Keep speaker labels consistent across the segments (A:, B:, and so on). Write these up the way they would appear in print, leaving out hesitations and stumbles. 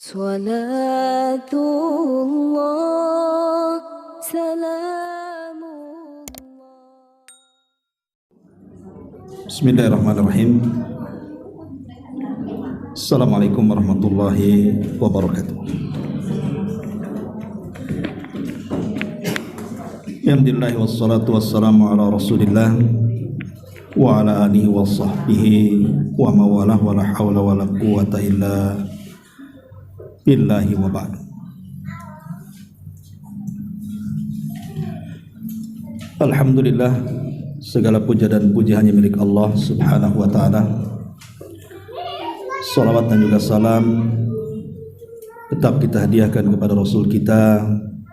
A: Salatullah, salamullah.
B: Bismillahirrahmanirrahim. Assalamualaikum warahmatullahi wabarakatuh. Alhamdulillah wassalatu wassalamu ala rasulillah wa ala alihi wa sahbihi wa mawalah wa la hawla wa la quwata illa billahi wa ba'du. Alhamdulillah, segala puja dan puji hanya milik Allah subhanahu wa ta'ala. Salawat dan juga salam tetap kita hadiahkan kepada Rasul kita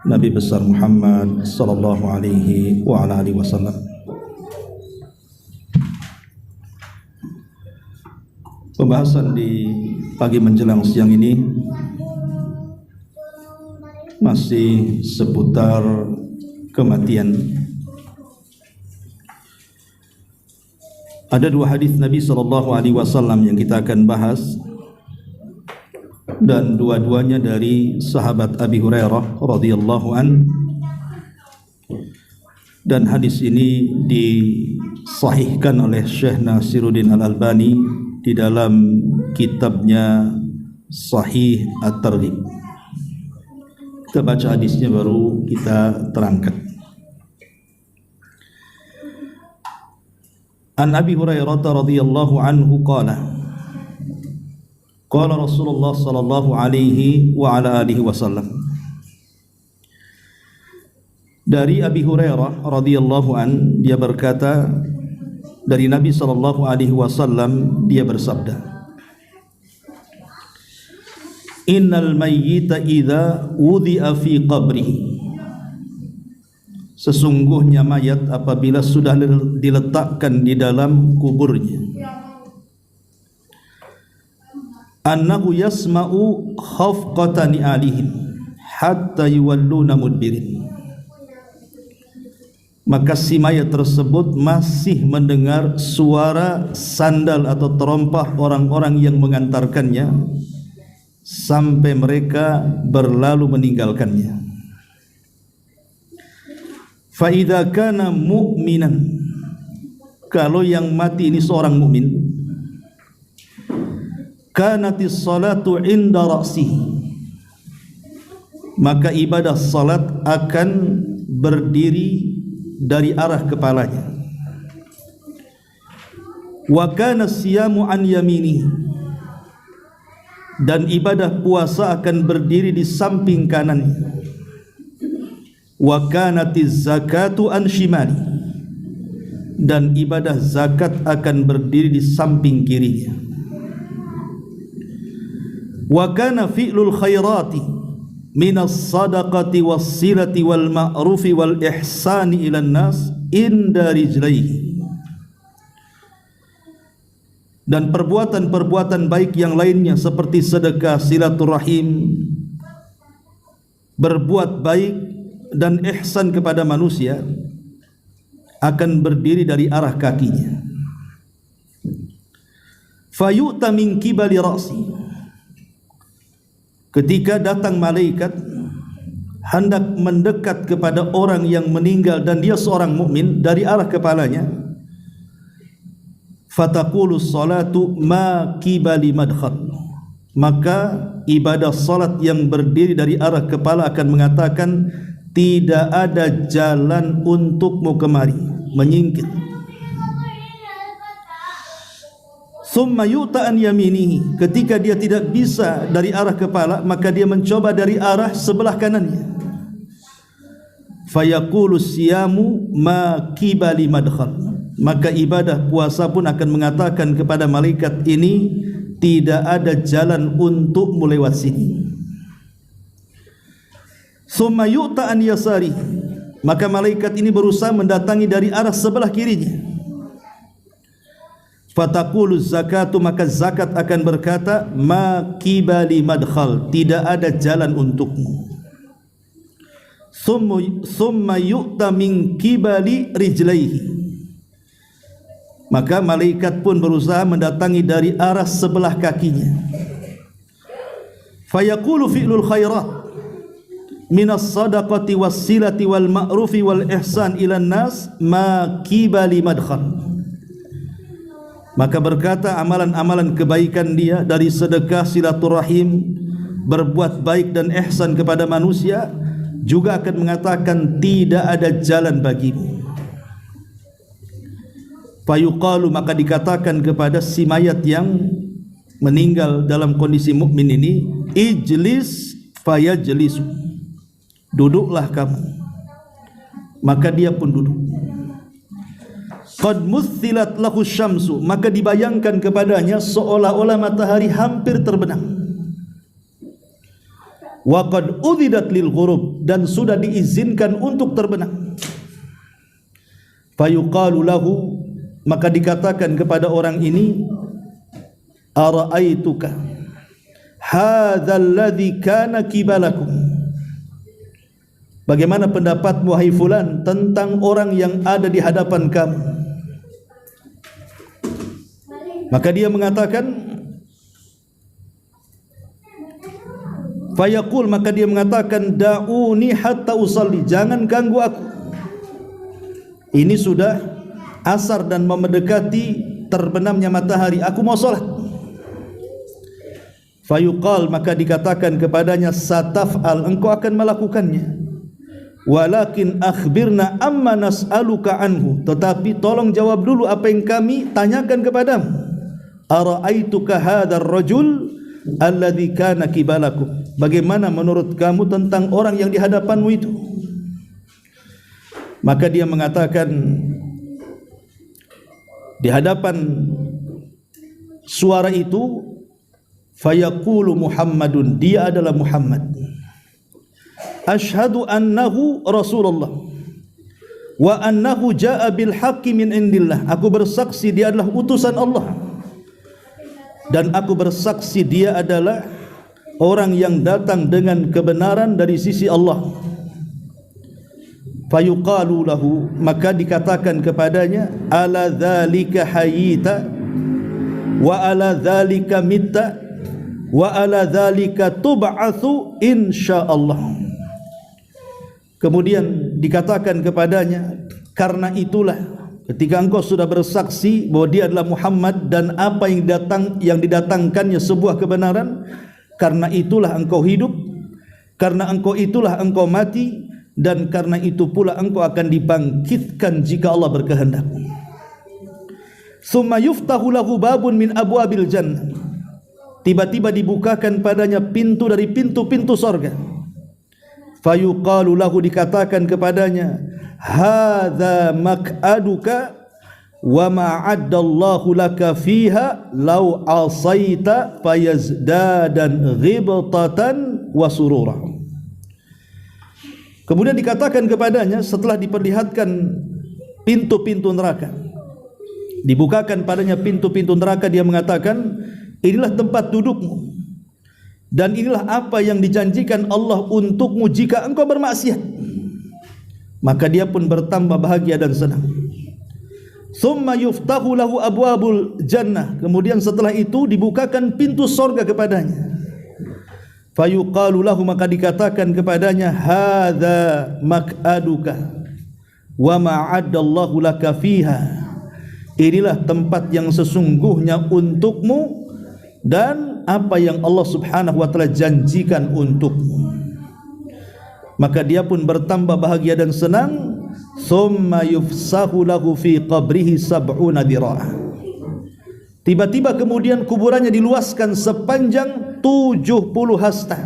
B: Nabi besar Muhammad sallallahu alaihi wa ala alihi wasallam. Pembahasan di pagi menjelang siang ini masih seputar kematian. Ada dua hadis Nabi sallallahu alaihi wasallam yang kita akan bahas, dan dua-duanya dari sahabat Abi Hurairah radhiyallahu an. Dan hadis ini disahihkan oleh Syekh Nasiruddin Al-Albani di dalam kitabnya Sahih At-Targhib. Kita baca hadisnya baru kita terangkan. An Abi Hurairah radhiyallahu anhu qala qala Rasulullah sallallahu alaihi wa ala alihi wasallam. Dari Abi Hurairah radhiyallahu an, dia berkata, dari Nabi sallallahu alaihi wasallam dia bersabda, Innal mayyita idza wudi'a fi qabrihi, sesungguhnya mayat apabila sudah diletakkan di dalam kuburnya, annahu yasma'u khafqatan alihim hatta yuwalluna mudbirin, maka si mayat tersebut masih mendengar suara sandal atau terompah orang-orang yang mengantarkannya sampai mereka berlalu meninggalkannya. Fa idza kana mu'minan, kalau yang mati ini seorang mukmin, kanatis salatu inda ra'sihi, maka ibadah salat akan berdiri dari arah kepalanya. Wa kana siyamu an yaminihi, dan ibadah puasa akan berdiri di samping kanannya. Wa kanatiz zakatu an shimali, dan ibadah zakat akan berdiri di samping kirinya. Wa kana fi'lul khairati minas sadaqati was silati wal ma'rufi wal ihsani ilan nas inda rijlaihi, dan perbuatan-perbuatan baik yang lainnya seperti sedekah, silaturahim, berbuat baik dan ihsan kepada manusia akan berdiri dari arah kakinya. Fayu'ta min qibali ra'si, ketika datang malaikat hendak mendekat kepada orang yang meninggal dan dia seorang mukmin dari arah kepalanya, fataqulu salatu ma qibali madkhal, maka ibadah salat yang berdiri dari arah kepala akan mengatakan, tidak ada jalan untukmu kemari, menyingkir. Summa yu'ta an yaminihi, ketika dia tidak bisa dari arah kepala, maka dia mencoba dari arah sebelah kanannya. Fayaqulu siyamu ma qibali madkhal, maka ibadah puasa pun akan mengatakan kepada malaikat ini, tidak ada jalan untukmu lewat sini. Summa yu'ta an yasari, maka malaikat ini berusaha mendatangi dari arah sebelah kirinya. Fataqulu zakatu, maka zakat akan berkata, ma qibali madkhal, tidak ada jalan untukmu. Summa yu'ta min qibali rijlaihi, maka malaikat pun berusaha mendatangi dari arah sebelah kakinya. fayaqulu fi'lul khairat minas sadaqati wassilati wal ma'rufi wal ihsan ilan nas ma kibali madkhal. Maka berkata amalan-amalan kebaikan dia dari sedekah, silaturahim, berbuat baik dan ihsan kepada manusia, juga akan mengatakan tidak ada jalan bagimu. Fayuqalu, maka dikatakan kepada si mayat yang meninggal dalam kondisi mukmin ini, ijlis fayajlisu, duduklah kamu. Maka dia pun duduk. Qad muthilat lahu syamsu, maka dibayangkan kepadanya seolah-olah matahari hampir terbenam. Wa qad udhidat lil ghurub, dan sudah diizinkan untuk terbenam. Fayuqalu lahu, maka dikatakan kepada orang ini, ara'aituka hadzal ladzi kana kibalakum, bagaimana pendapatmu wahai fulan tentang orang yang ada di hadapan kamu? Maka dia mengatakan, fayaqul, maka dia mengatakan, da'uni hatta usalli, jangan ganggu aku, ini sudah asar dan mendekati terbenamnya matahari, aku mau salat. Fayuqal, maka dikatakan kepadanya, sataf'al, engkau akan melakukannya, walakin akhbirna amma nas'aluka anhu, tetapi tolong jawab dulu apa yang kami tanyakan kepadamu. Ara'aituka hadzal rajul alladzi kana kibalakum, bagaimana menurut kamu tentang orang yang di hadapanmu itu? Maka dia mengatakan, di hadapan suara itu, fayaqulu Muhammadun, dia adalah Muhammad. Ashhadu annahu Rasulullah wa annahu jaa bil haqqi min indillah, aku bersaksi dia adalah utusan Allah, dan aku bersaksi dia adalah orang yang datang dengan kebenaran dari sisi Allah. Fayuqalu lahu, maka dikatakan kepadanya, ala dzalika hayyita wa ala dzalika mitta wa ala dzalika tub'atsu insyaallah. Kemudian dikatakan kepadanya, karena itulah, ketika engkau sudah bersaksi bahwa dia adalah Muhammad dan apa yang didatangkannya sebuah kebenaran, karena itulah engkau hidup, karena engkau itulah engkau mati, dan karena itu pula engkau akan dibangkitkan jika Allah berkehendak. Summa yuftahu lahu babun min abwabil jannah, tiba-tiba dibukakan padanya pintu dari pintu-pintu sorga. Fayuqalu lahu, dikatakan kepadanya, hadza maq'aduka wa ma'addallahu laka fiha law asaita fayazdadan ghibtatan wa surura. Kemudian dikatakan kepadanya, setelah diperlihatkan pintu-pintu neraka, dibukakan padanya pintu-pintu neraka, dia mengatakan, inilah tempat dudukmu, dan inilah apa yang dijanjikan Allah untukmu jika engkau bermaksiat. Maka dia pun bertambah bahagia dan senang. Summa yuftahu lahu abwabul jannah, kemudian setelah itu dibukakan pintu sorga kepadanya. Fayuqalu lahu, maka dikatakan kepadanya, hadza maq'aduka wa ma'addallahu laka fiha, inilah tempat yang sesungguhnya untukmu dan apa yang Allah Subhanahu wa taala janjikan untukmu. Maka dia pun bertambah bahagia dan senang. Summa yufsahu lahu fi qabrihi sab'una dira'ah, tiba-tiba kemudian kuburannya diluaskan sepanjang 70 hasta.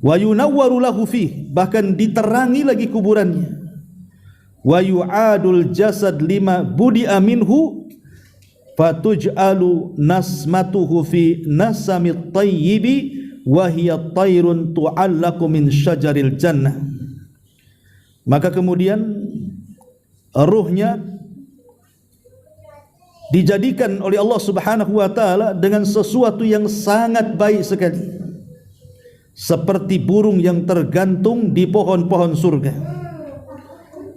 B: Wa yunawwaru lahu fi, bahkan diterangi lagi kuburannya. Wa yu'adul jasad lima budi'a minhu fatuj'alu nasmatuhu fi nasamit tayyibi wa hiya tayrun tu'allaqu min syajaril jannah. Maka kemudian ruhnya dijadikan oleh Allah Subhanahu wa taala dengan sesuatu yang sangat baik sekali, seperti burung yang tergantung di pohon-pohon surga.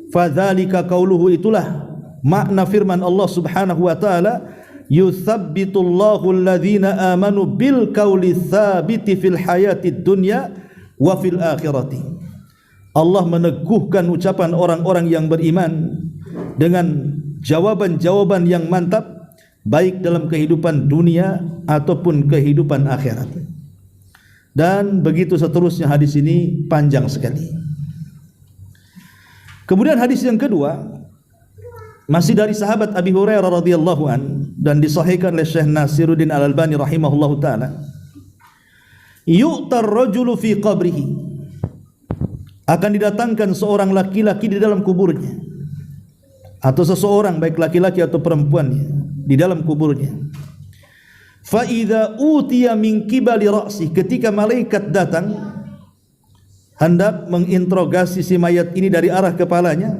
B: Fadzalika qauluhu, itulah makna firman Allah Subhanahu wa taala, yuthabbitullahu alladhina amanu bil qawli tsabiti fil hayatid dunya wa fil akhirati. Allah meneguhkan ucapan orang-orang yang beriman dengan jawaban-jawaban yang mantap baik dalam kehidupan dunia ataupun kehidupan akhirat. Dan begitu seterusnya, hadis ini panjang sekali. Kemudian hadis yang kedua masih dari sahabat Abi Hurairah radhiyallahu an dan disahihkan oleh Syekh Nasiruddin Al-Albani rahimahullahu taala. Yu'tar rajulu fi qabrihi, akan didatangkan seorang laki-laki di dalam kuburnya, atau seseorang baik laki-laki atau perempuannya di dalam kuburnya. Fa idza utiya min qibali ra'si, ketika malaikat datang hendak menginterogasi si mayat ini dari arah kepalanya,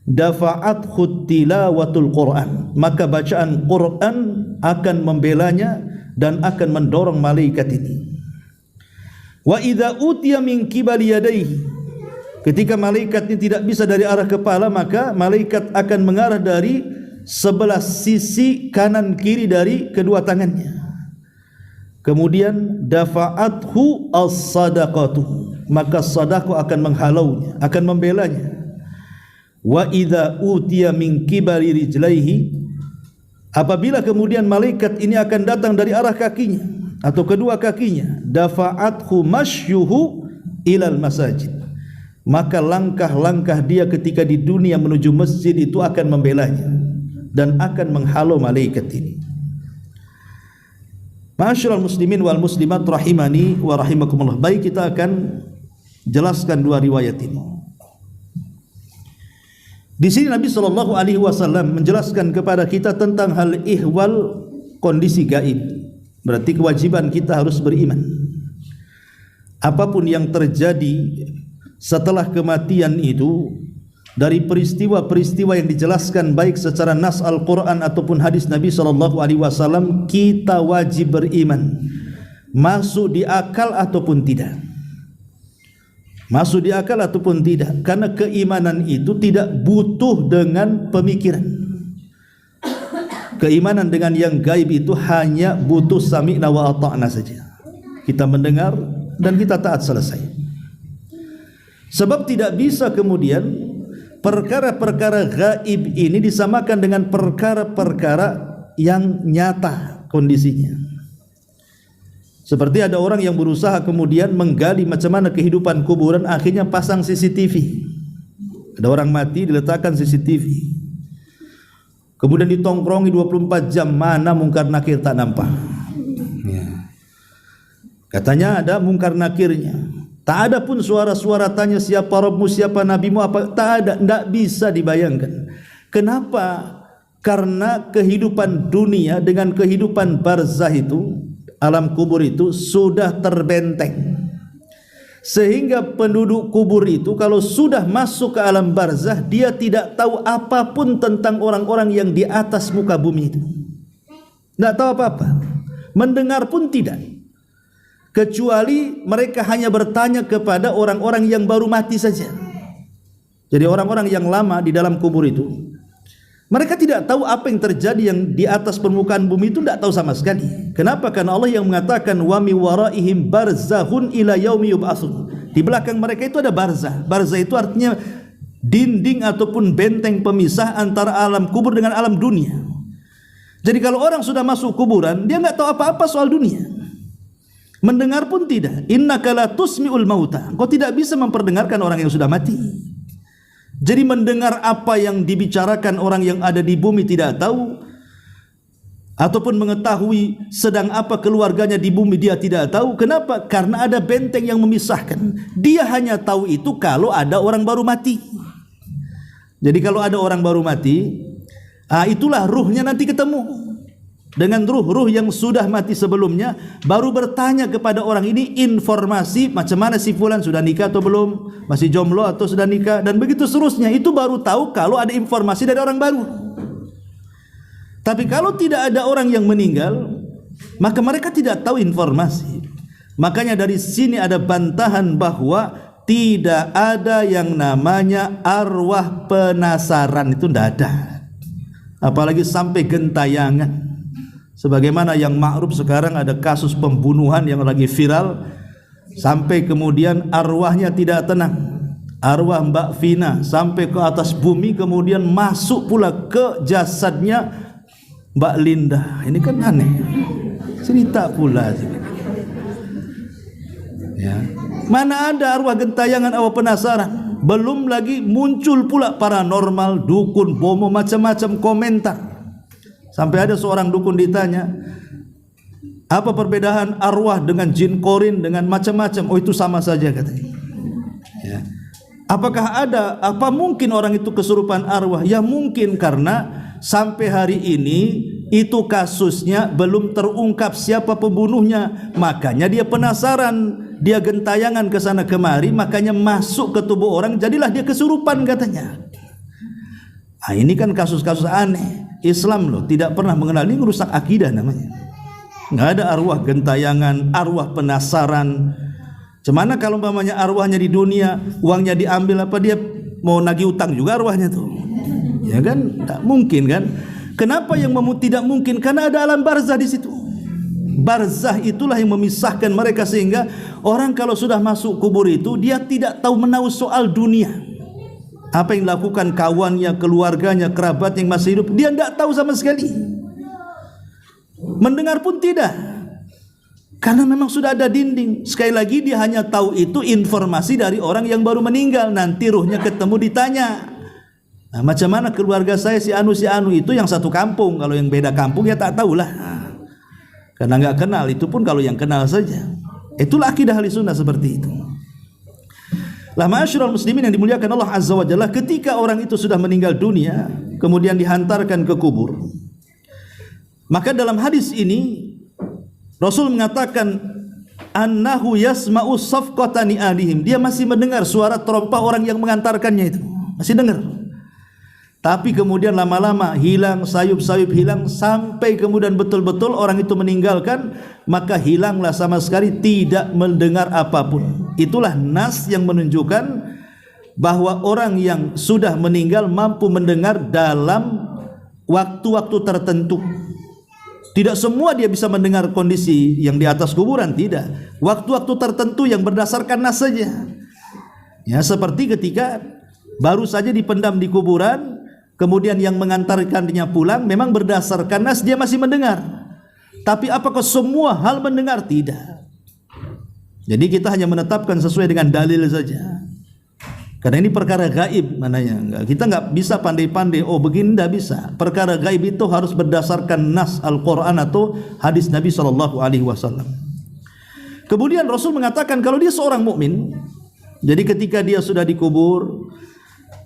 B: dafa'athu tilawatul Quran, maka bacaan Quran akan membelanya dan akan mendorong malaikat ini. Wa idza utiya min qibali yadayhi, ketika malaikat ini tidak bisa dari arah kepala, maka malaikat akan mengarah dari sebelah sisi kanan kiri dari kedua tangannya. Kemudian dafa'athu as-sadaqatu, maka sedekah akan menghalaunya, akan membelanya. Wa idza utiya min qibali rijlaihi, apabila kemudian malaikat ini akan datang dari arah kakinya atau kedua kakinya, dafa'athu masyuhu ilal masajid, maka langkah-langkah dia ketika di dunia menuju masjid itu akan membelanya dan akan menghalau malaikat ini. Ma'asyiral muslimin wal muslimat rahimani wa rahimakumullah. Baik, kita akan jelaskan dua riwayat ini. Di sini Nabi sallallahu alaihi wasallam menjelaskan kepada kita tentang hal ihwal, kondisi gaib. Berarti kewajiban kita harus beriman. Apapun yang terjadi setelah kematian itu, dari peristiwa-peristiwa yang dijelaskan baik secara nas Al-Quran ataupun hadis Nabi SAW, kita wajib beriman, masuk di akal ataupun tidak, masuk di akal ataupun tidak, karena keimanan itu tidak butuh dengan pemikiran. Keimanan dengan yang gaib itu hanya butuh sami'na wa ata'na saja, kita mendengar dan kita taat, selesai. Sebab tidak bisa kemudian perkara-perkara gaib ini disamakan dengan perkara-perkara yang nyata kondisinya. Seperti ada orang yang berusaha kemudian menggali macam mana kehidupan kuburan, akhirnya pasang CCTV. Ada orang mati, diletakkan CCTV, kemudian ditongkrongi 24 jam, mana mungkar nakir tak nampak. Katanya ada mungkar nakirnya, tak ada pun suara-suara tanya siapa Rabbmu, siapa Nabimu, apa, tak ada, tidak bisa dibayangkan. Kenapa? Karena kehidupan dunia dengan kehidupan barzah itu, alam kubur itu sudah terbenteng, sehingga penduduk kubur itu kalau sudah masuk ke alam barzah, dia tidak tahu apapun tentang orang-orang yang di atas muka bumi itu. Tidak tahu apa-apa, mendengar pun tidak, kecuali mereka hanya bertanya kepada orang-orang yang baru mati saja. Jadi orang-orang yang lama di dalam kubur itu, mereka tidak tahu apa yang terjadi yang di atas permukaan bumi itu, tidak tahu sama sekali. Kenapa? Karena Allah yang mengatakan wa mi waraihim barzahun ila yaumi yub'atsun. Di belakang mereka itu ada barzah. Barzah itu artinya dinding ataupun benteng pemisah antara alam kubur dengan alam dunia. Jadi kalau orang sudah masuk kuburan, dia nggak tahu apa-apa soal dunia. Mendengar pun tidak. Innaka la tusmi'ul mauta. Kau tidak bisa memperdengarkan orang yang sudah mati. Jadi mendengar apa yang dibicarakan orang yang ada di bumi tidak tahu, ataupun mengetahui sedang apa keluarganya di bumi dia tidak tahu. Kenapa? Karena ada benteng yang memisahkan. Dia hanya tahu itu kalau ada orang baru mati. Jadi kalau ada orang baru mati, itulah ruhnya nanti ketemu dengan ruh-ruh yang sudah mati sebelumnya, baru bertanya kepada orang ini informasi macam mana si fulan sudah nikah atau belum, masih jomblo atau sudah nikah, dan begitu seterusnya. Itu baru tahu kalau ada informasi dari orang baru. Tapi kalau tidak ada orang yang meninggal, maka mereka tidak tahu informasi. Makanya dari sini ada bantahan bahwa tidak ada yang namanya arwah penasaran, itu tidak ada, apalagi sampai gentayangan. Sebagaimana yang ma'ruf sekarang ada kasus pembunuhan yang lagi viral, sampai kemudian arwahnya tidak tenang. Arwah Mbak Vina sampai ke atas bumi, kemudian masuk pula ke jasadnya Mbak Linda. Ini kan aneh, cerita pula. Ya. Mana ada arwah gentayangan, arwah penasaran. Belum lagi muncul pula paranormal, dukun, bomo, macam-macam komentar. Sampai ada seorang dukun ditanya, apa perbedaan arwah dengan jin korin dengan macam-macam? Oh, itu sama saja katanya. Ya. Apakah ada, apa mungkin orang itu kesurupan arwah? Ya mungkin, karena sampai hari ini itu kasusnya belum terungkap siapa pembunuhnya. Makanya dia penasaran, dia gentayangan ke sana kemari, makanya masuk ke tubuh orang, jadilah dia kesurupan katanya. Nah, ini kan kasus-kasus aneh. Islam loh tidak pernah mengenal, ini merusak akidah namanya. Nggak ada arwah gentayangan, arwah penasaran. Cemana kalau umpamanya arwahnya di dunia, uangnya diambil, apa dia mau nagih utang juga arwahnya tuh? Ya kan, tak mungkin kan? Kenapa yang tidak mungkin? Karena ada alam barzah di situ. Barzah itulah yang memisahkan mereka, sehingga orang kalau sudah masuk kubur itu dia tidak tahu menahu soal dunia. Apa yang dilakukan kawannya, keluarganya, kerabat yang masih hidup, dia tidak tahu sama sekali. Mendengar pun tidak, karena memang sudah ada dinding. Sekali lagi dia hanya tahu itu informasi dari orang yang baru meninggal. Nanti ruhnya ketemu ditanya, nah, macam mana keluarga saya si anu itu yang satu kampung. Kalau yang beda kampung ya tak tahulah, karena nggak kenal. Itu pun kalau yang kenal saja. Itulah akidah ahli sunnah seperti itu. Lah ma'asyiral muslimin yang dimuliakan Allah Azza wa Jalla, ketika orang itu sudah meninggal dunia kemudian dihantarkan ke kubur, maka dalam hadis ini Rasul mengatakan annahu yasma'u safqatani alihim, dia masih mendengar suara terompah orang yang mengantarkannya itu, masih dengar. Tapi kemudian lama-lama hilang, sayup-sayup hilang, sampai kemudian betul-betul orang itu meninggalkan, maka hilanglah sama sekali, tidak mendengar apapun. Itulah nas yang menunjukkan bahwa orang yang sudah meninggal mampu mendengar dalam waktu-waktu tertentu. Tidak semua dia bisa mendengar kondisi yang di atas kuburan, tidak. Waktu-waktu tertentu yang berdasarkan nas saja. Ya, seperti ketika baru saja dipendam di kuburan, kemudian yang mengantarkannya pulang, memang berdasarkan nas dia masih mendengar. Tapi apakah semua hal mendengar? Tidak. Jadi kita hanya menetapkan sesuai dengan dalil saja. Karena ini perkara gaib mananya. Kita nggak bisa pandai-pandai, oh begini tidak bisa. Perkara gaib itu harus berdasarkan nas Al-Quran atau hadis Nabi SAW. Kemudian Rasul mengatakan kalau dia seorang mukmin, jadi ketika dia sudah dikubur,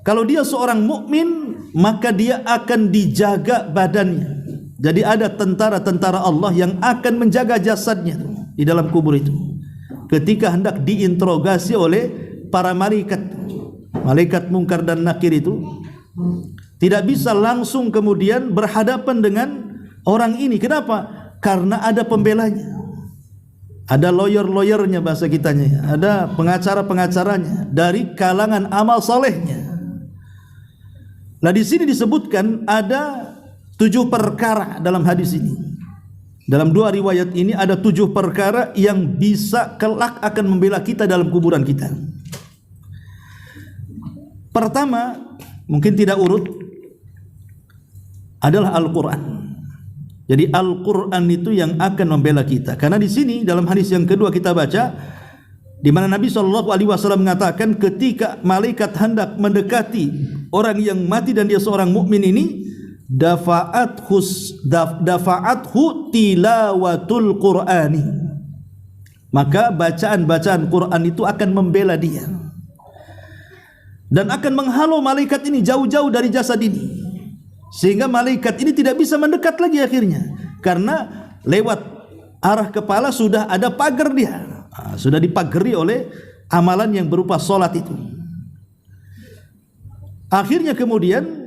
B: kalau dia seorang mukmin, maka dia akan dijaga badannya. Jadi ada tentara-tentara Allah yang akan menjaga jasadnya di dalam kubur itu. Ketika hendak diinterogasi oleh para malaikat, malaikat Munkar dan Nakir itu tidak bisa langsung kemudian berhadapan dengan orang ini. Kenapa? Karena ada pembelanya, ada lawyer-lawyernya bahasa kitanya, ada pengacara-pengacaranya dari kalangan amal solehnya. Nah, di sini disebutkan ada 7 perkara dalam hadis ini. Dalam 2 riwayat ini ada 7 perkara yang bisa kelak akan membela kita dalam kuburan kita. Pertama, mungkin tidak urut, adalah Al-Quran. Jadi Al-Quran itu yang akan membela kita. Karena di sini dalam hadis yang kedua kita baca, di mana Nabi SAW mengatakan ketika malaikat hendak mendekati orang yang mati dan dia seorang mukmin ini, dafa'athu tilawatul Qur'ani, maka bacaan-bacaan Quran itu akan membela dia dan akan menghalau malaikat ini jauh-jauh dari jasad ini, sehingga malaikat ini tidak bisa mendekat lagi akhirnya, karena lewat arah kepala sudah ada pagar dia, sudah dipagari oleh amalan yang berupa solat itu. Akhirnya kemudian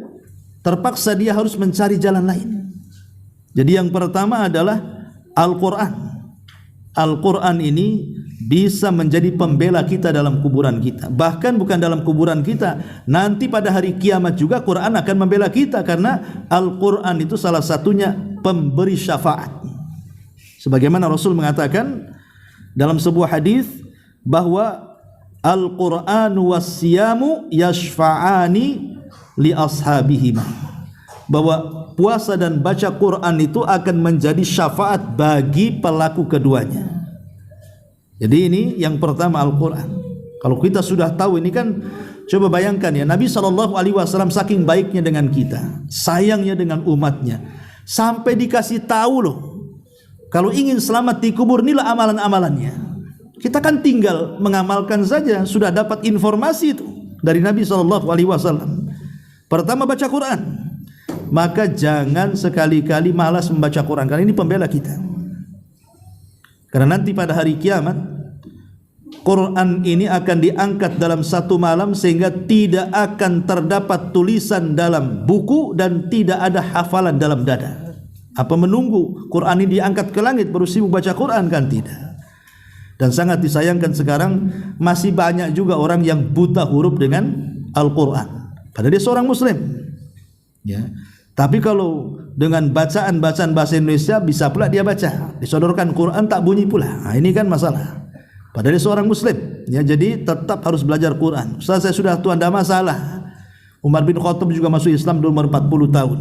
B: terpaksa dia harus mencari jalan lain. Jadi yang pertama adalah Al-Quran. Al-Quran ini bisa menjadi pembela kita dalam kuburan kita. Bahkan bukan dalam kuburan kita, nanti pada hari kiamat juga Quran akan membela kita, karena Al-Quran itu salah satunya pemberi syafaat. Sebagaimana Rasul mengatakan dalam sebuah hadis bahwa Al-Quran was-siyamu yashfa'ani li ashabihima, bahwa puasa dan baca Quran itu akan menjadi syafaat bagi pelaku keduanya. Jadi ini yang pertama, Al-Quran. Kalau kita sudah tahu ini kan, coba bayangkan ya, Nabi SAW saking baiknya dengan kita, sayangnya dengan umatnya, sampai dikasih tahu loh, kalau ingin selamat di kubur inilah amalan-amalannya. Kita kan tinggal mengamalkan saja, sudah dapat informasi itu dari Nabi SAW. Pertama, baca Quran. Maka jangan sekali-kali malas membaca Quran, karena ini pembela kita. Karena nanti pada hari kiamat Quran ini akan diangkat dalam satu malam, sehingga tidak akan terdapat tulisan dalam buku dan tidak ada hafalan dalam dada. Apa menunggu Quran ini diangkat ke langit baru sibuk baca Quran? Kan tidak. Dan sangat disayangkan sekarang masih banyak juga orang yang buta huruf dengan Al-Quran, padahal dia seorang muslim ya. Tapi kalau dengan bacaan-bacaan bahasa Indonesia bisa pula dia baca, disodorkan Quran tak bunyi pula. Nah, ini kan masalah. Padahal dia seorang muslim ya, jadi tetap harus belajar Quran. Ustaz, saya sudah tua, tidak masalah. Umar bin Khattab juga masuk Islam di umur 40 tahun.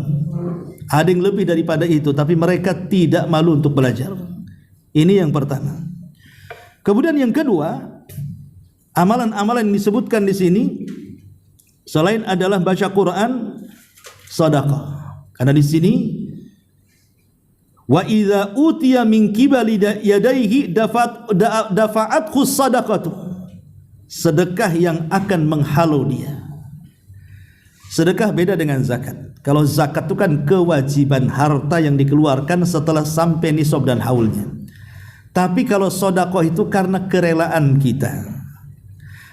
B: Ada yang lebih daripada itu, tapi mereka tidak malu untuk belajar. Ini yang pertama. Kemudian yang kedua, amalan-amalan yang disebutkan di sini selain adalah baca Quran, sedekah. Karena di sini wa idza utiya min qibali yadayhi dafa'athu sadaqatu, sedekah yang akan menghalau dia. Sedekah beda dengan zakat. Kalau zakat itu kan kewajiban harta yang dikeluarkan setelah sampai nisab dan haulnya. Tapi kalau sedekah itu karena kerelaan kita.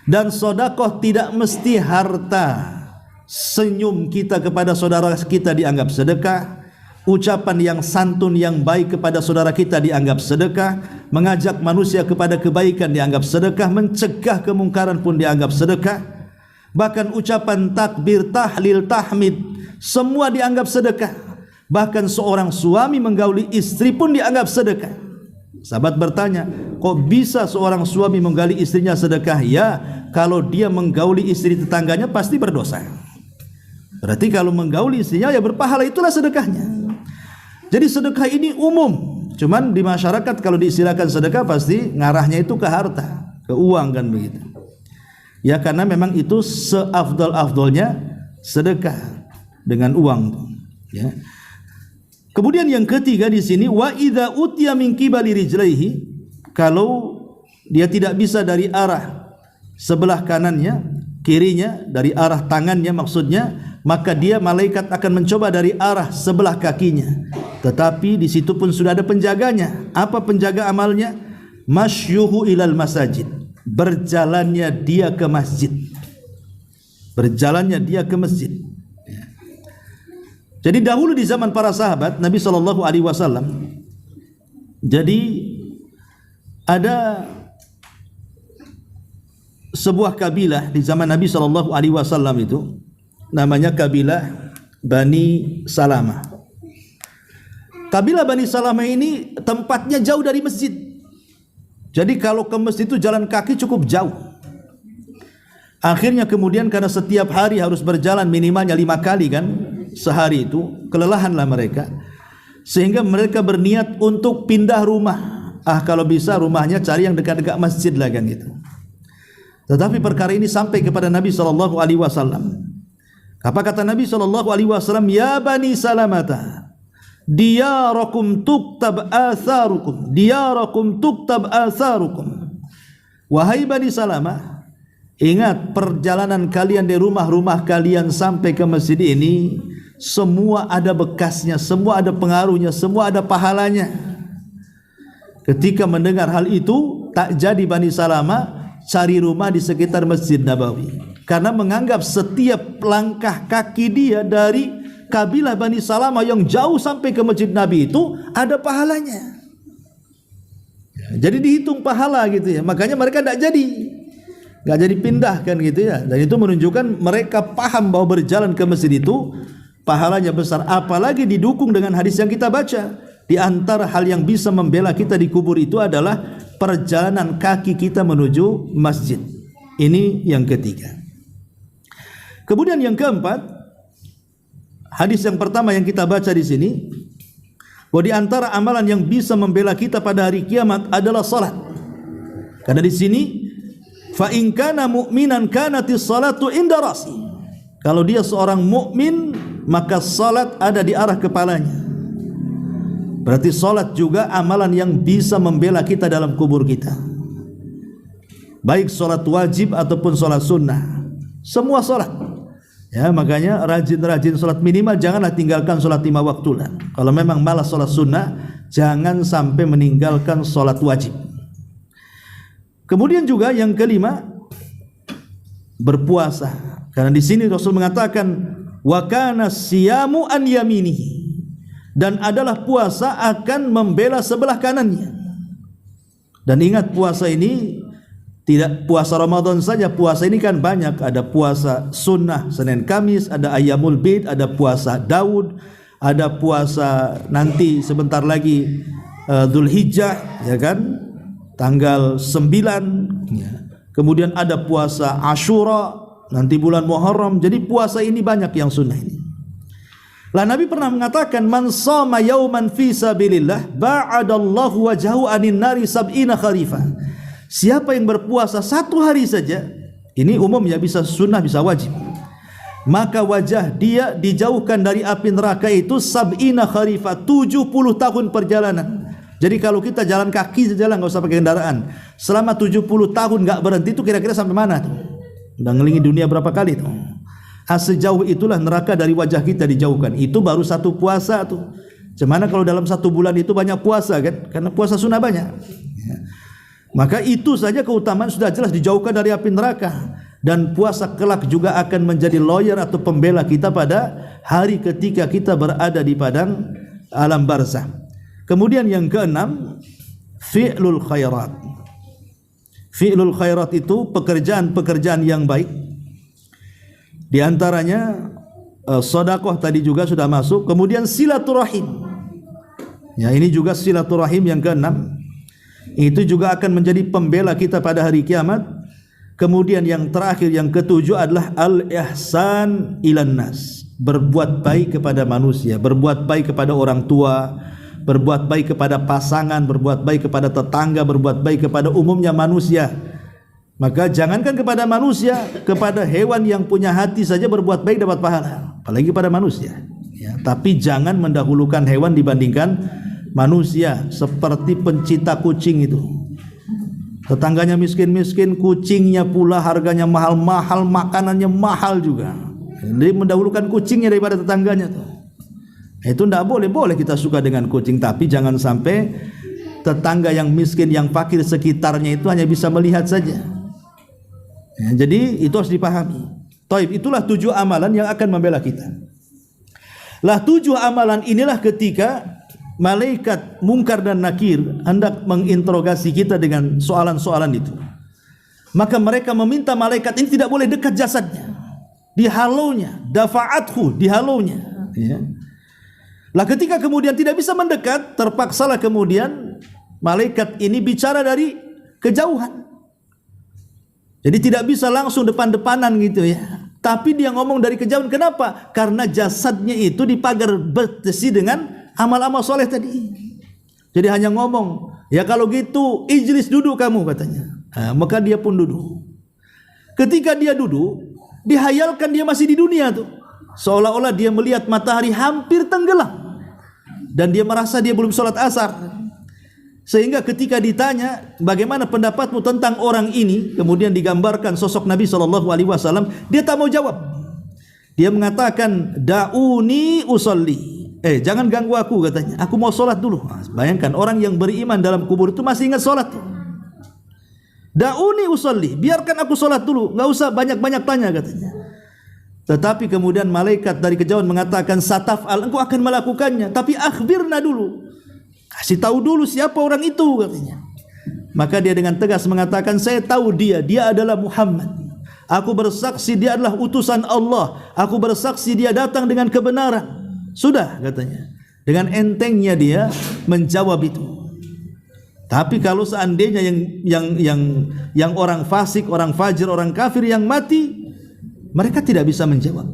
B: Dan sedekah tidak mesti harta. Senyum kita kepada saudara kita dianggap sedekah, ucapan yang santun yang baik kepada saudara kita dianggap sedekah, mengajak manusia kepada kebaikan dianggap sedekah, mencegah kemungkaran pun dianggap sedekah, bahkan ucapan takbir, tahlil, tahmid semua dianggap sedekah. Bahkan seorang suami menggauli istri pun dianggap sedekah. Sahabat bertanya, kok bisa seorang suami menggauli istrinya sedekah? Ya, kalau dia menggauli istri tetangganya pasti berdosa. Berarti kalau menggauli istrinya ya berpahala, itulah sedekahnya. Jadi sedekah ini umum. Cuman di masyarakat kalau diistilahkan sedekah pasti ngarahnya itu ke harta, ke uang kan begitu. Ya karena memang itu seafdal-afdalnya sedekah dengan uang. Ya. Kemudian yang ketiga di sini, wa idza utiya min qibali rijlaihi, kalau dia tidak bisa dari arah sebelah kanannya, kirinya, dari arah tangannya maksudnya, maka dia malaikat akan mencoba dari arah sebelah kakinya. Tetapi di situ pun sudah ada penjaganya. Apa penjaga amalnya? Masyuhu ilal masajid, berjalannya dia ke masjid. Berjalannya dia ke masjid. Jadi dahulu di zaman para sahabat Nabi SAW, jadi ada sebuah kabilah di zaman Nabi SAW itu, namanya kabilah Bani Salamah. Kabilah Bani Salamah ini tempatnya jauh dari masjid. Jadi kalau ke masjid itu jalan kaki cukup jauh. Akhirnya kemudian karena setiap hari harus berjalan minimalnya 5 kali kan sehari itu, kelelahanlah mereka, sehingga mereka berniat untuk pindah rumah. Kalau bisa rumahnya cari yang dekat-dekat masjid lah kan gitu. Tetapi perkara ini sampai kepada Nabi SAW. Apa kata Nabi SAW? Ya Bani Salamata, diyarakum tuktab atharukum, diyarakum tuktab atharukum. Wahai Bani Salamah, ingat perjalanan kalian dari rumah-rumah kalian sampai ke masjid ini, semua ada bekasnya, semua ada pengaruhnya, semua ada pahalanya. Ketika mendengar hal itu, tak jadi Bani Salamah cari rumah di sekitar Masjid Nabawi, karena menganggap setiap langkah kaki dia dari kabilah Bani Salamah yang jauh sampai ke Masjid Nabi itu ada pahalanya. Jadi dihitung pahala gitu ya. Makanya mereka nggak jadi pindahkan gitu ya. Dan itu menunjukkan mereka paham bahwa berjalan ke masjid itu pahalanya besar. Apalagi didukung dengan hadis yang kita baca. Di antara hal yang bisa membela kita di kubur itu adalah perjalanan kaki kita menuju masjid. Ini yang ketiga. Kemudian yang keempat, hadis yang pertama yang kita baca di sini, bahwa di antara amalan yang bisa membela kita pada hari kiamat adalah salat. Karena di sini, fa in kana mu'minan kanatis salatu inda rasi. Kalau dia seorang mukmin, maka salat ada di arah kepalanya. Berarti salat juga amalan yang bisa membela kita dalam kubur kita. Baik salat wajib ataupun salat sunnah. Semua salat. Ya, makanya rajin-rajin salat, minimal janganlah tinggalkan salat 5 waktu lah. Kalau memang malas salat sunnah, jangan sampai meninggalkan salat wajib. Kemudian juga yang kelima, berpuasa. Karena di sini Rasul mengatakan wa kana siyamu an yaminihi, dan adalah puasa akan membela sebelah kanannya. Dan ingat, puasa ini tidak puasa Ramadan saja, puasa ini kan banyak. Ada puasa sunnah Senin Kamis, ada Ayyamul Bid, ada puasa Daud, ada puasa nanti sebentar lagi Dzulhijjah, ya kan, tanggal 9 ya. Kemudian ada puasa Ashura nanti bulan Muharram. Jadi puasa ini banyak yang sunnah ini. Lah Nabi pernah mengatakan, man shoma yauman fi sabilillah ba'adallahu wajhahu anin nari sab'ina kharifa. Siapa yang berpuasa 1 hari saja, ini umum ya, bisa sunnah bisa wajib, maka wajah dia dijauhkan dari api neraka itu sab'ina kharifa, 70 tahun perjalanan. Jadi kalau kita jalan kaki saja lah, nggak usah pakai kendaraan, selama 70 tahun nggak berhenti, itu kira-kira sampai mana tuh? Udah ngelingi dunia berapa kali tuh? Sejauh itulah neraka dari wajah kita dijauhkan. Itu baru 1 puasa tuh. Cemana kalau dalam 1 bulan itu banyak puasa kan? Karena puasa sunnah banyak ya. Maka itu saja keutamaan sudah jelas, dijauhkan dari api neraka. Dan puasa kelak juga akan menjadi lawyer atau pembela kita pada hari ketika kita berada di padang alam barzah. Kemudian yang keenam, fi'lul khairat. Fi'lul khairat itu pekerjaan-pekerjaan yang baik. Di antaranya sedekah tadi juga sudah masuk. Kemudian silaturahim. Ya, ini juga silaturahim yang keenam. Itu juga akan menjadi pembela kita pada hari kiamat. Kemudian yang terakhir, yang ketujuh adalah al-ihsan ilan nas. Berbuat baik kepada manusia, berbuat baik kepada orang tua, berbuat baik kepada pasangan, berbuat baik kepada tetangga, berbuat baik kepada umumnya manusia. Maka jangankan kepada manusia, kepada hewan yang punya hati saja berbuat baik dapat pahala, apalagi pada manusia ya. Tapi jangan mendahulukan hewan dibandingkan manusia. Seperti pencinta kucing itu, tetangganya miskin-miskin, kucingnya pula harganya mahal-mahal, makanannya mahal juga. Dia mendahulukan kucingnya daripada tetangganya tuh. Itu tidak boleh. Boleh kita suka dengan kucing, tapi jangan sampai tetangga yang miskin, yang fakir sekitarnya itu hanya bisa melihat saja ya. Jadi itu harus dipahami. Taib, itulah 7 amalan yang akan membela kita. Lah 7 amalan inilah ketika malaikat Munkar dan Nakir hendak menginterogasi kita dengan soalan-soalan itu, maka mereka meminta malaikat ini tidak boleh dekat jasadnya, dihalaunya, dafa'athu, dihalaunya ya. Lah ketika kemudian tidak bisa mendekat, terpaksalah kemudian malaikat ini bicara dari kejauhan. Jadi tidak bisa langsung depan-depanan gitu ya, tapi dia ngomong dari kejauhan. Kenapa? Karena jasadnya itu dipagar besi dengan amal-amal soleh tadi. Jadi hanya ngomong, ya kalau gitu ijlis, duduk kamu katanya. Nah, maka dia pun duduk. Ketika dia duduk, dihayalkan dia masih di dunia tuh, seolah-olah dia melihat matahari hampir tenggelam, dan dia merasa dia belum sholat asar. Sehingga ketika ditanya bagaimana pendapatmu tentang orang ini, kemudian digambarkan sosok Nabi SAW, dia tak mau jawab. Dia mengatakan, da'uni usolli, jangan ganggu aku katanya, aku mau sholat dulu. Bayangkan orang yang beriman dalam kubur itu masih ingat sholat tuh. Da'uni usolli, biarkan aku sholat dulu, gak usah banyak-banyak tanya katanya. Tetapi kemudian malaikat dari kejauhan mengatakan, sataf'al, engkau akan melakukannya, tapi akhbirna dulu, kasih tahu dulu siapa orang itu katanya. Maka dia dengan tegas mengatakan, saya tahu dia adalah Muhammad. Aku bersaksi dia adalah utusan Allah. Aku bersaksi dia datang dengan kebenaran. Sudah, katanya. Dengan entengnya dia menjawab itu. Tapi kalau seandainya yang orang fasik, orang fajir, orang kafir yang mati, mereka tidak bisa menjawab.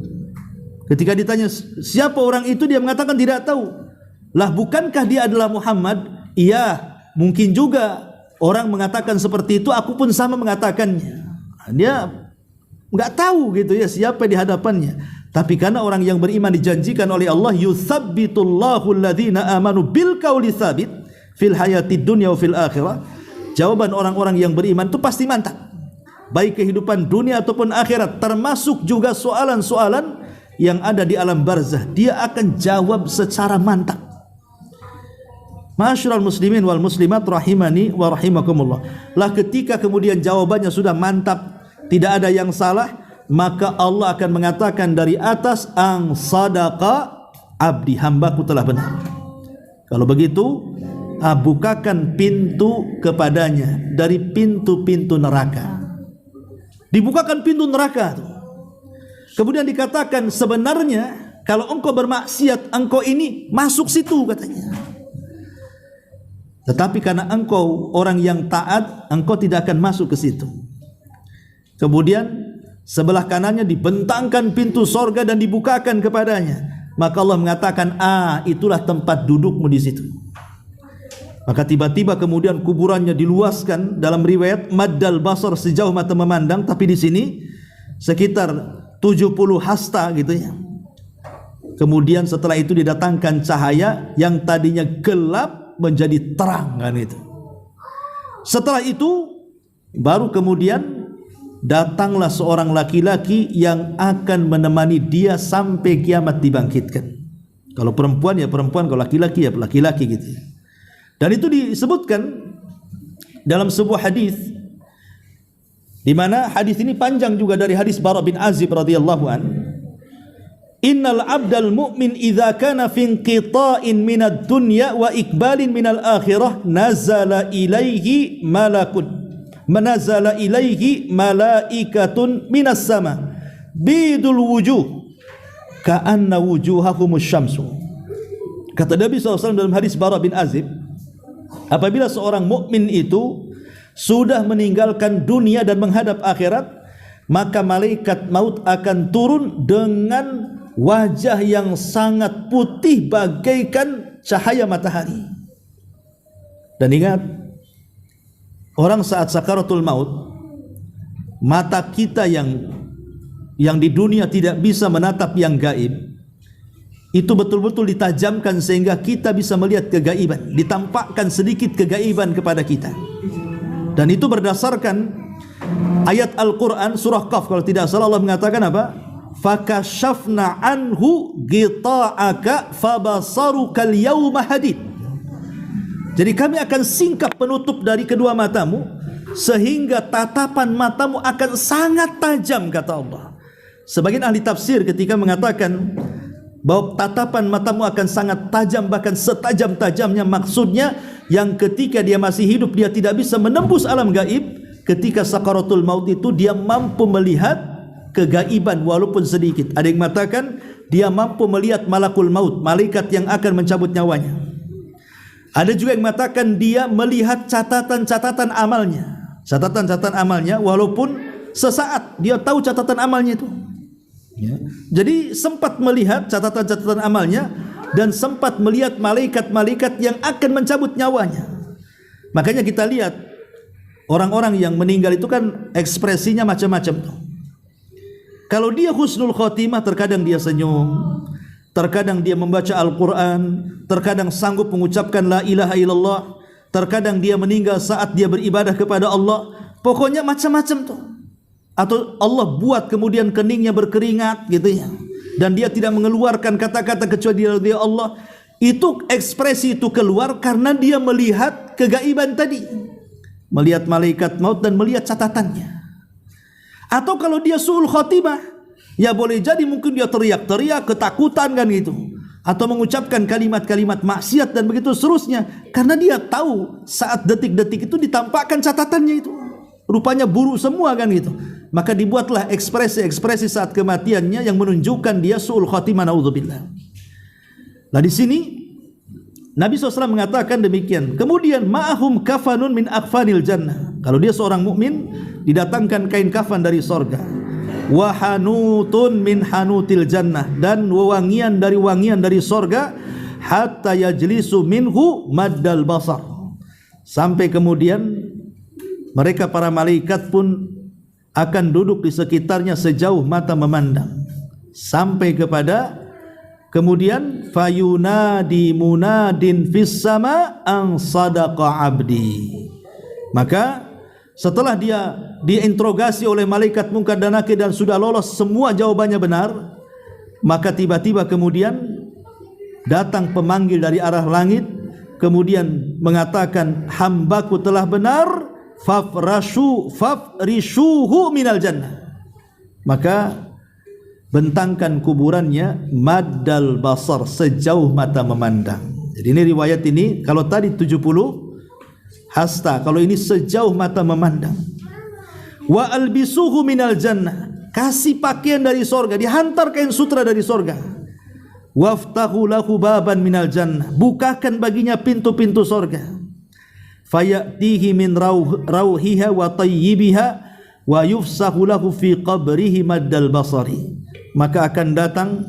B: Ketika ditanya siapa orang itu, dia mengatakan tidak tahu. Lah, bukankah dia adalah Muhammad? Iya, mungkin juga orang mengatakan seperti itu, aku pun sama mengatakannya. Dia enggak tahu gitu ya siapa di hadapannya. Tapi karena orang yang beriman dijanjikan oleh Allah, yutsabbitullahu alladhina amanu bil qauli tsabit fil hayatid dunya wa fil akhirah. Jawaban orang-orang yang beriman itu pasti mantap, baik kehidupan dunia ataupun akhirat, termasuk juga soalan-soalan yang ada di alam barzah, dia akan jawab secara mantap. Ma'asyiral muslimin wal muslimat rahimani wa rahimakumullah. Lah, ketika kemudian jawabannya sudah mantap, tidak ada yang salah, maka Allah akan mengatakan dari atas, ang sadaqa abdi, hambaku telah benar. Kalau begitu, bukakan pintu kepadanya dari pintu-pintu neraka. Dibukakan pintu neraka itu. Kemudian dikatakan, sebenarnya kalau engkau bermaksiat, engkau ini masuk situ, katanya. Tetapi karena engkau orang yang taat, engkau tidak akan masuk ke situ. Kemudian sebelah kanannya dibentangkan pintu sorga dan dibukakan kepadanya. Maka Allah mengatakan, itulah tempat dudukmu di situ. Maka tiba-tiba kemudian kuburannya diluaskan. Dalam riwayat maddal basar, sejauh mata memandang, tapi di sini sekitar 70 hasta gitu ya. Kemudian setelah itu didatangkan cahaya yang tadinya gelap menjadi terang kan itu. Setelah itu baru kemudian datanglah seorang laki-laki yang akan menemani dia sampai kiamat dibangkitkan. Kalau perempuan ya perempuan, kalau laki-laki ya laki-laki gitu ya. Dan itu disebutkan dalam sebuah hadis, di mana hadis ini panjang juga dari hadis Bara bin Azib radhiyallahu an. Innal abdal mu'min idza kana fi inqita'in minad dunya wa iqbalin minal akhirah nazala ilaihi malaikatun minas sama bidul wujuh ka'anna wujuhahumus syamsu. Kata Nabi SAW dalam hadis Bara bin Azib, apabila seorang mukmin itu sudah meninggalkan dunia dan menghadap akhirat, maka malaikat maut akan turun dengan wajah yang sangat putih bagaikan cahaya matahari. Dan ingat, orang saat sakaratul maut, mata kita yang di dunia tidak bisa menatap yang gaib, itu betul-betul ditajamkan sehingga kita bisa melihat kegaiban, ditampakkan sedikit kegaiban kepada kita. Dan itu berdasarkan ayat Al-Quran surah Qaf, kalau tidak salah Allah mengatakan apa? Fakashafna anhu ghita'aka fabasaruka al-yawma hadid. Jadi kami akan singkap penutup dari kedua matamu sehingga tatapan matamu akan sangat tajam, kata Allah. Sebagian ahli tafsir ketika mengatakan bahwa tatapan matamu akan sangat tajam, bahkan setajam-tajamnya, maksudnya yang ketika dia masih hidup dia tidak bisa menembus alam gaib, ketika sakaratul maut itu dia mampu melihat kegaiban walaupun sedikit. Ada yang mengatakan dia mampu melihat malakul maut, malaikat yang akan mencabut nyawanya. Ada juga yang mengatakan dia melihat catatan-catatan amalnya, catatan-catatan amalnya, walaupun sesaat dia tahu catatan amalnya itu ya. Jadi sempat melihat catatan-catatan amalnya dan sempat melihat malaikat-malaikat yang akan mencabut nyawanya. Makanya kita lihat orang-orang yang meninggal itu kan ekspresinya macam-macam tuh. Kalau dia husnul khotimah, terkadang dia senyum, terkadang dia membaca Al-Quran, terkadang sanggup mengucapkan la ilaha illallah, terkadang dia meninggal saat dia beribadah kepada Allah. Pokoknya macam-macam tuh. Atau Allah buat kemudian keningnya berkeringat gitu ya, dan dia tidak mengeluarkan kata-kata kecuali dari Allah. Itu ekspresi itu keluar karena dia melihat kegaiban tadi, melihat malaikat maut dan melihat catatannya. Atau kalau dia su'ul khotimah, ya boleh jadi mungkin dia teriak-teriak ketakutan kan gitu. atau mengucapkan kalimat-kalimat maksiat dan begitu seterusnya, karena dia tahu saat detik-detik itu ditampakkan catatannya itu rupanya buruk semua kan gitu. Maka dibuatlah ekspresi-ekspresi saat kematiannya yang menunjukkan dia su'ul khatimah, naudzubillah. Nah di sini Nabi SAW mengatakan demikian. Kemudian ma'ahum kafanun min akfanil jannah. Kalau dia seorang mukmin, didatangkan kain kafan dari sorga. Wa hanutun min hanutil jannah, dan wewangian dari sorga. Hatta yajlisu minhu maddal basar, sampai kemudian mereka para malaikat pun akan duduk di sekitarnya sejauh mata memandang, sampai kepada kemudian fayunadi munadin fis sama an sadaqa abdi. Maka setelah dia diinterogasi oleh malaikat Munkar dan Nakir dan sudah lolos semua jawabannya benar, maka tiba-tiba kemudian datang pemanggil dari arah langit, kemudian mengatakan, hambaku telah benar, fafrishuhu minal jannah. Maka bentangkan kuburannya maddal basar, sejauh mata memandang. Jadi ini riwayat ini, kalau tadi 70 hasta, kalau ini sejauh mata memandang. Wa albisuhu minal jannah, kasih pakaian dari sorga, dihantar kain sutra dari sorga. Waftahu lahu baban minal jannah, bukakan baginya pintu-pintu sorga. Fayatihi min rauhiha wa tayyibiha wa yufsahu lahu fi qabrihi maddal basari. Maka akan datang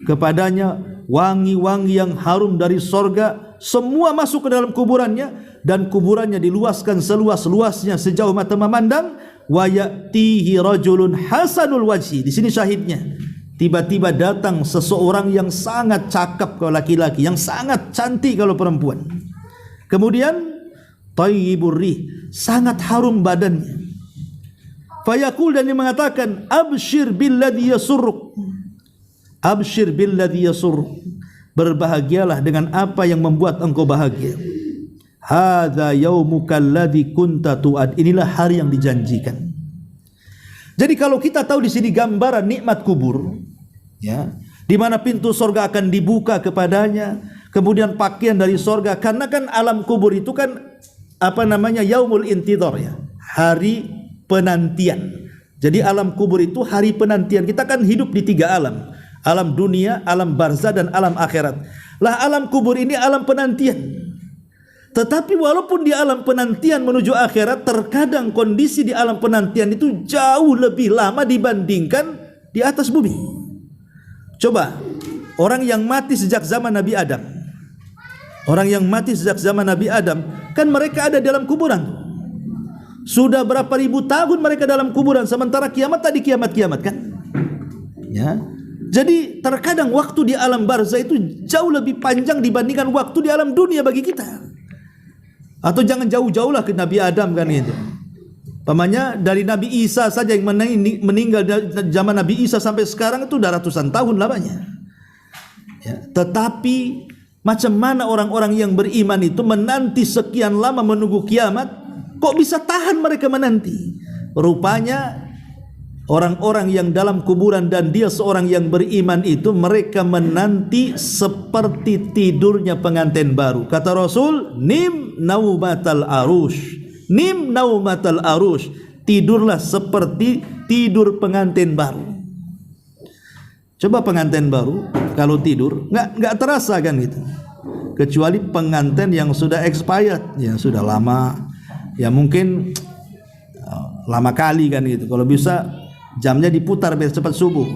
B: kepadanya wangi-wangi yang harum dari sorga, semua masuk ke dalam kuburannya, dan kuburannya diluaskan seluas-luasnya sejauh mata memandang. Wa ya'tihi rajulun hasanul wajhi, di sini syahidnya, tiba-tiba datang seseorang yang sangat cakap kalau laki-laki, yang sangat cantik kalau perempuan. Kemudian tayyibur rih, sangat harum badannya. Fayaqul, dan dia mengatakan, abshir billadhi yasurruk, abshir billadhi yasurruk, berbahagialah dengan apa yang membuat engkau bahagia. Hadza yaumuka alladhi kunta tu'ad, inilah hari yang dijanjikan. Jadi kalau kita tahu di sini gambaran nikmat kubur, ya, di mana pintu sorga akan dibuka kepadanya, kemudian pakaian dari sorga, karena kan alam kubur itu kan apa namanya, yaumul intidhar, ya, hari penantian. Jadi alam kubur itu hari penantian. Kita kan hidup di 3 alam, alam dunia, alam barzah, dan alam akhirat. Lah alam kubur ini alam penantian. Tetapi walaupun di alam penantian menuju akhirat, terkadang kondisi di alam penantian itu jauh lebih lama dibandingkan di atas bumi. Coba orang yang mati sejak zaman Nabi Adam, orang yang mati sejak zaman Nabi Adam, kan mereka ada dalam kuburan. Sudah berapa ribu tahun mereka dalam kuburan, sementara kiamat tadi kiamat-kiamat kan? Ya. Jadi terkadang waktu di alam barzah itu jauh lebih panjang dibandingkan waktu di alam dunia bagi kita. Atau jangan jauh-jauh lah ke Nabi Adam kan gitu. Pamannya dari Nabi Isa saja yang meninggal dari zaman Nabi Isa sampai sekarang itu udah ratusan tahun lamanya. Ya. Tetapi macam mana orang-orang yang beriman itu menanti sekian lama menunggu kiamat? Kok bisa tahan mereka menanti? Rupanya orang-orang yang dalam kuburan dan dia seorang yang beriman itu, mereka menanti seperti tidurnya pengantin baru. Kata Rasul, nim naumatal arush, nim naumatal arush, tidurlah seperti tidur pengantin baru. Coba pengantin baru kalau tidur nggak terasa kan gitu. Kecuali pengantin yang sudah expired, yang sudah lama, ya mungkin lama kali kan gitu. Kalau bisa jamnya diputar biar cepat subuh.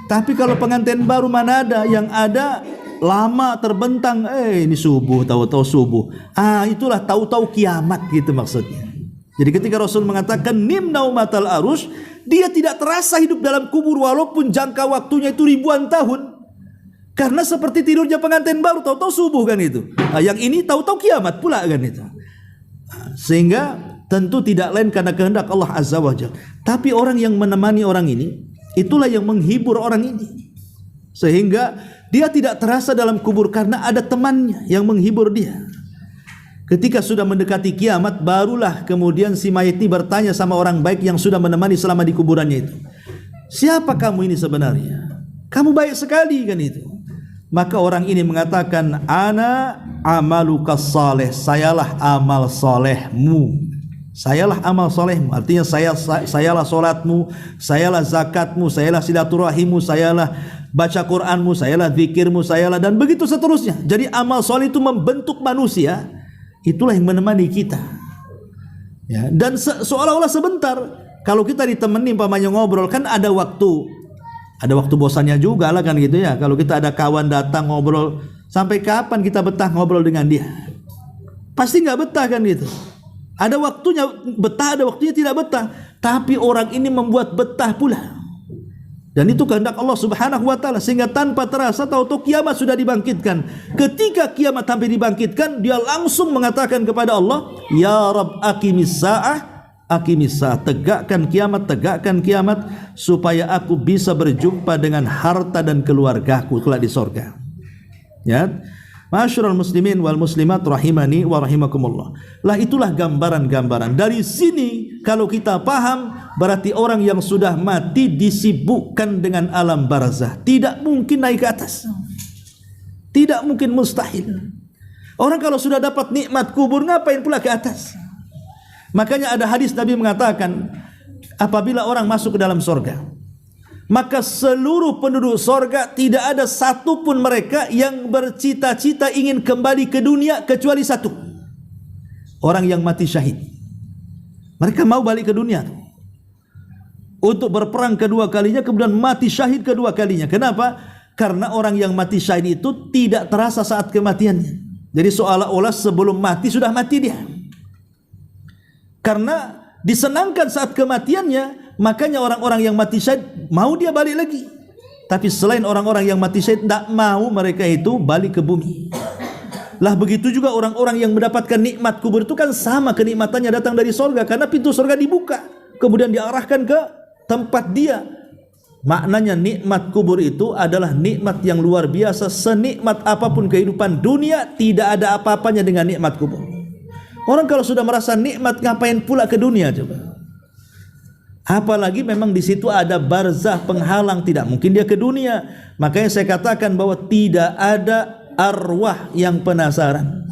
B: Tapi kalau pengantin baru mana ada, yang ada lama terbentang, ini subuh, tahu-tahu subuh. Itulah tahu-tahu kiamat gitu maksudnya. Jadi ketika Rasul mengatakan nim naumatal arush, dia tidak terasa hidup dalam kubur walaupun jangka waktunya itu ribuan tahun. Karena seperti tidurnya pengantin baru, tahu-tahu subuh kan itu. Yang ini tahu-tahu kiamat pula kan itu. Sehingga tentu tidak lain karena kehendak Allah Azza wa Jalla. Tapi orang yang menemani orang ini, itulah yang menghibur orang ini, sehingga dia tidak terasa dalam kubur karena ada temannya yang menghibur dia. Ketika sudah mendekati kiamat, barulah kemudian si mayit ini bertanya sama orang baik yang sudah menemani selama di kuburannya itu, siapa kamu ini sebenarnya? Kamu baik sekali kan itu. Maka orang ini mengatakan, ana amaluka saleh, sayalah amal solehmu. Sayalah amal solehmu, artinya sayalah solatmu, sayalah zakatmu, sayalah silaturahimmu, sayalah baca Quranmu, sayalah zikirmu, sayalah, dan begitu seterusnya. Jadi amal soleh itu membentuk manusia, itulah yang menemani kita. Ya, dan seolah-olah sebentar. Kalau kita ditemani umpamanya ngobrol, kan ada waktu bosannya juga lah kan gitu ya. Kalau kita ada kawan datang ngobrol, sampai kapan kita betah ngobrol dengan dia? Pasti nggak betah kan gitu. Ada waktunya betah, ada waktunya tidak betah. Tapi orang ini membuat betah pula. Dan itu kehendak Allah Subhanahu wa taala, sehingga tanpa terasa tahu-tahu kiamat sudah dibangkitkan. Ketika kiamat sampai dibangkitkan, dia langsung mengatakan kepada Allah, ya Rabb aqimis sa'ah, tegakkan kiamat supaya aku bisa berjumpa dengan harta dan keluargaku kelak di sorga. Ya, Ma'asyiral muslimin wal muslimat rahimani wa rahimakumullah. Lah itulah gambaran-gambaran. Dari sini kalau kita paham, berarti orang yang sudah mati disibukkan dengan alam barzah, tidak mungkin naik ke atas. Tidak mungkin, mustahil. Orang kalau sudah dapat nikmat kubur, ngapain pula ke atas? Makanya ada hadis Nabi mengatakan, apabila orang masuk ke dalam sorga, maka seluruh penduduk sorga tidak ada satupun mereka yang bercita-cita ingin kembali ke dunia kecuali satu, orang yang mati syahid. Mereka mau balik ke dunia untuk berperang kedua kalinya, kemudian mati syahid kedua kalinya. Kenapa? Karena orang yang mati syahid itu tidak terasa saat kematiannya. Jadi seolah-olah sebelum mati sudah mati dia. Karena disenangkan saat kematiannya, makanya orang-orang yang mati syahid mau dia balik lagi. Tapi selain orang-orang yang mati syahid, tidak mau mereka itu balik ke bumi. Lah begitu juga orang-orang yang mendapatkan nikmat kubur itu kan sama kenikmatannya datang dari sorga, karena pintu sorga dibuka, kemudian diarahkan ke tempat dia. Maknanya nikmat kubur itu adalah nikmat yang luar biasa. Senikmat apapun kehidupan dunia, tidak ada apa-apanya dengan nikmat kubur. Orang kalau sudah merasa nikmat, ngapain pula ke dunia coba? Apalagi memang di situ ada barzah penghalang, tidak mungkin dia ke dunia. Makanya saya katakan bahwa tidak ada arwah yang penasaran.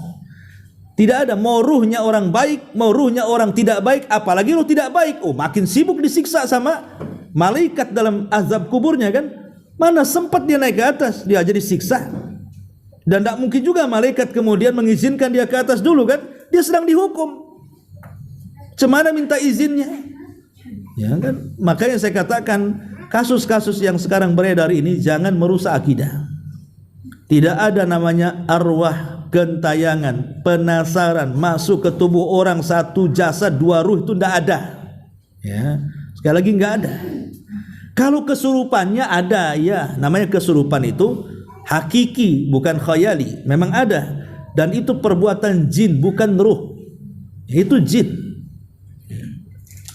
B: Tidak ada, mau ruhnya orang baik, mau ruhnya orang tidak baik, apalagi ruh tidak baik, oh makin sibuk disiksa sama malaikat dalam azab kuburnya kan. Mana sempat dia naik ke atas, dia aja disiksa. Dan tidak mungkin juga malaikat kemudian mengizinkan dia ke atas dulu kan. Dia sedang dihukum, cemana minta izinnya, ya kan? Makanya saya katakan kasus-kasus yang sekarang beredar ini jangan merusak akidah. Tidak ada namanya arwah gentayangan, penasaran masuk ke tubuh orang, satu jasad dua ruh, itu tidak ada. Ya, sekali lagi nggak ada. Kalau kesurupannya ada, ya namanya kesurupan itu hakiki bukan khayali, memang ada. Dan itu perbuatan jin, bukan ruh. Itu jin.